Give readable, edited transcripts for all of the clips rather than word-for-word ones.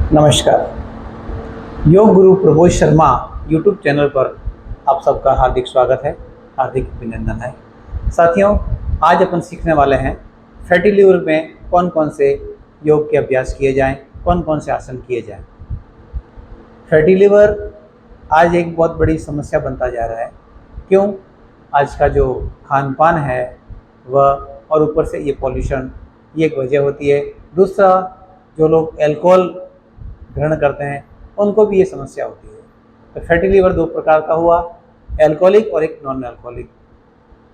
नमस्कार। Yoga guru Prabodh Sharma YouTube channel पर आप सबका हार्दिक स्वागत है, हार्दिक अभिनंदन है। साथियों, आज अपन सीखने वाले हैं फैटी लिवर में कौन कौन से योग के अभ्यास किए जाएं, कौन कौन से आसन किए जाएं। फैटी लिवर आज एक बहुत बड़ी समस्या बनता जा रहा है। क्यों? आज का जो खान पान है वह, और ऊपर से ये पॉल्यूशन, ये एक वजह होती है। दूसरा, जो लोग अल्कोहल ग्रहण करते हैं उनको भी ये समस्या होती है। तो फैटी लीवर दो प्रकार का हुआ, अल्कोहलिक और एक नॉन अल्कोहलिक।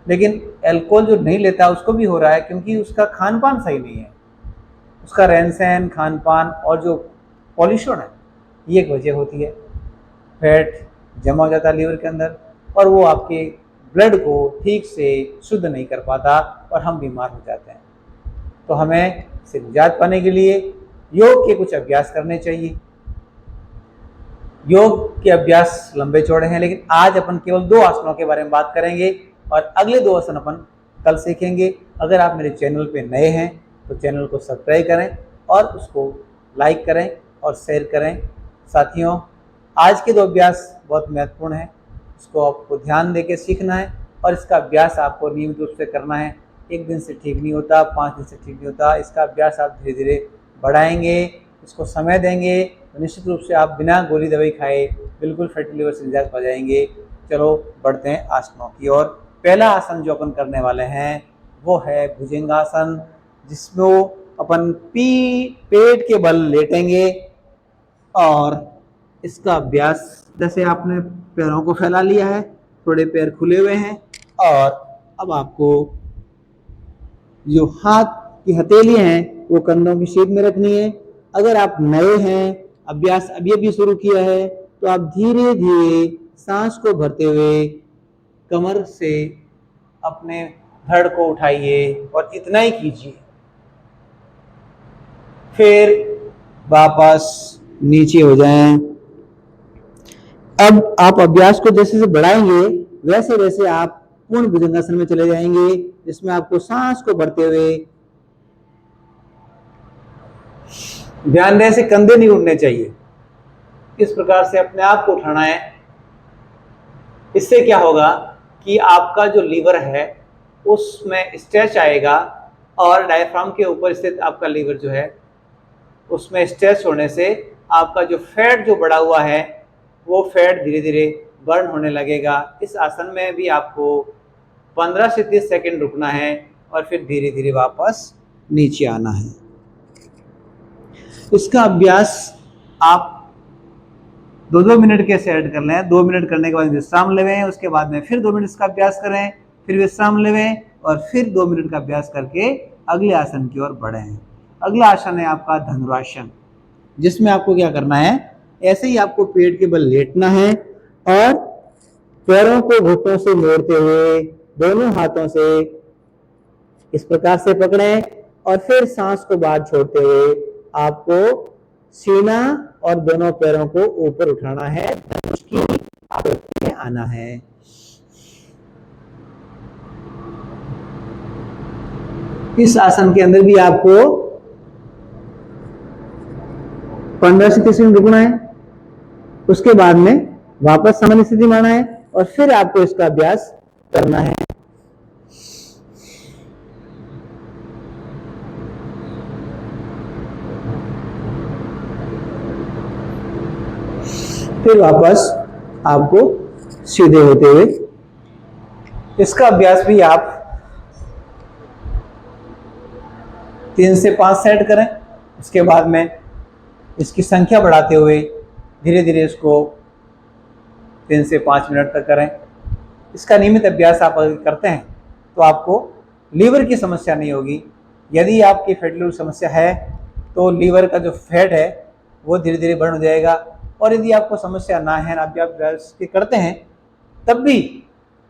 लेकिन अल्कोहल जो नहीं लेता उसको भी हो रहा है, क्योंकि उसका खान पान सही नहीं है। उसका रहन सहन, खान पान और जो पॉल्यूशन है, ये एक वजह होती है। फैट जमा हो जाता है लीवर के अंदर और वो आपके ब्लड को ठीक से शुद्ध नहीं कर पाता और हम बीमार हो जाते हैं। तो हमें इससे निजात पाने के लिए योग के कुछ अभ्यास करने चाहिए। योग के अभ्यास लंबे चौड़े हैं, लेकिन आज अपन केवल 2 आसनों के बारे में बात करेंगे और अगले 2 आसन अपन कल सीखेंगे। अगर आप मेरे चैनल पे नए हैं तो चैनल को सब्सक्राइब करें और उसको लाइक करें और शेयर करें। साथियों, आज के 2 अभ्यास बहुत महत्वपूर्ण हैं, इसको आपको ध्यान देके सीखना है और इसका अभ्यास आपको नियमित रूप से करना है। 1 दिन से ठीक नहीं होता, 5 दिन से ठीक नहीं होता। इसका अभ्यास आप धीरे धीरे बढ़ाएंगे, इसको समय देंगे तो निश्चित रूप से आप बिना गोली दवाई खाए बिल्कुल फैटी लिवर से निजात पा जाएंगे। चलो बढ़ते हैं आसनों की ओर। पहला आसन जो अपन करने वाले हैं वो है भुजंगासन, जिसमें अपन पेट के बल लेटेंगे और इसका अभ्यास, जैसे आपने पैरों को फैला लिया है, थोड़े पैर खुले हुए हैं और अब आपको जो हाथ की हथेलियां हैं वो कंधों की सीध में रखनी है। अगर आप नए हैं, अभ्यास अभी अभी शुरू किया है, तो आप धीरे धीरे सांस को भरते हुए कमर से अपने धड़ को उठाइए और इतना ही कीजिए। फिर वापस नीचे हो जाएं। अब आप अभ्यास को जैसे जैसे बढ़ाएंगे वैसे वैसे आप पूर्ण भुजंगासन में चले जाएंगे, जिसमें आपको सांस को भरते हुए ध्यान दें से कंधे नहीं उठने चाहिए। इस प्रकार से अपने आप को उठाना है। इससे क्या होगा कि आपका जो लीवर है उसमें स्ट्रेच आएगा और डायफ्राम के ऊपर स्थित आपका लीवर जो है उसमें स्ट्रेच होने से आपका जो फैट जो बढ़ा हुआ है वो फैट धीरे धीरे बर्न होने लगेगा। इस आसन में भी आपको 15 से 30 सेकंड रुकना है और फिर धीरे धीरे वापस नीचे आना है। इसका अभ्यास आप 2-2 मिनट के सेट कर लें। 2 मिनट करने के बाद विश्राम लेवें, उसके बाद में फिर 2 मिनट इसका अभ्यास करें, फिर विश्राम लेवें और फिर 2 मिनट का अभ्यास करके अगले आसन की ओर बढ़ें। अगला आसन है आपका धनुरासन, जिसमें आपको क्या करना है, ऐसे ही आपको पेट के बल लेटना है और पैरों को घुटनों से मोड़ते हुए दोनों हाथों से इस प्रकार से पकड़ें और फिर सांस को बाहर छोड़ते हुए आपको सीना और दोनों पैरों को ऊपर उठाना है, धनुष की आकृति में आना है। इस आसन के अंदर भी आपको 15 से 30 मिनट रुकना है, उसके बाद में वापस सामान्य स्थिति में आना है और फिर आपको इसका अभ्यास करना है। फिर वापस आपको सीधे होते हुए इसका अभ्यास भी आप 3 से 5 सेट करें। उसके बाद में इसकी संख्या बढ़ाते हुए धीरे धीरे इसको 3 से 5 मिनट तक करें। इसका नियमित अभ्यास आप अगर करते हैं तो आपको लीवर की समस्या नहीं होगी। यदि आपकी फैटी लिवर समस्या है तो लीवर का जो फैट है वो धीरे धीरे बर्न हो जाएगा, और यदि आपको समस्या ना है, आप अभ्यास करते हैं, तब भी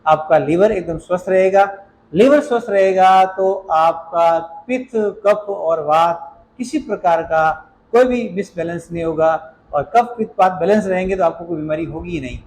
आपका लीवर एकदम स्वस्थ रहेगा। लीवर स्वस्थ रहेगा तो आपका पित्त, कफ और वात किसी प्रकार का कोई भी डिसबैलेंस नहीं होगा, और कफ पित्त वात बैलेंस रहेंगे तो आपको कोई बीमारी होगी ही नहीं।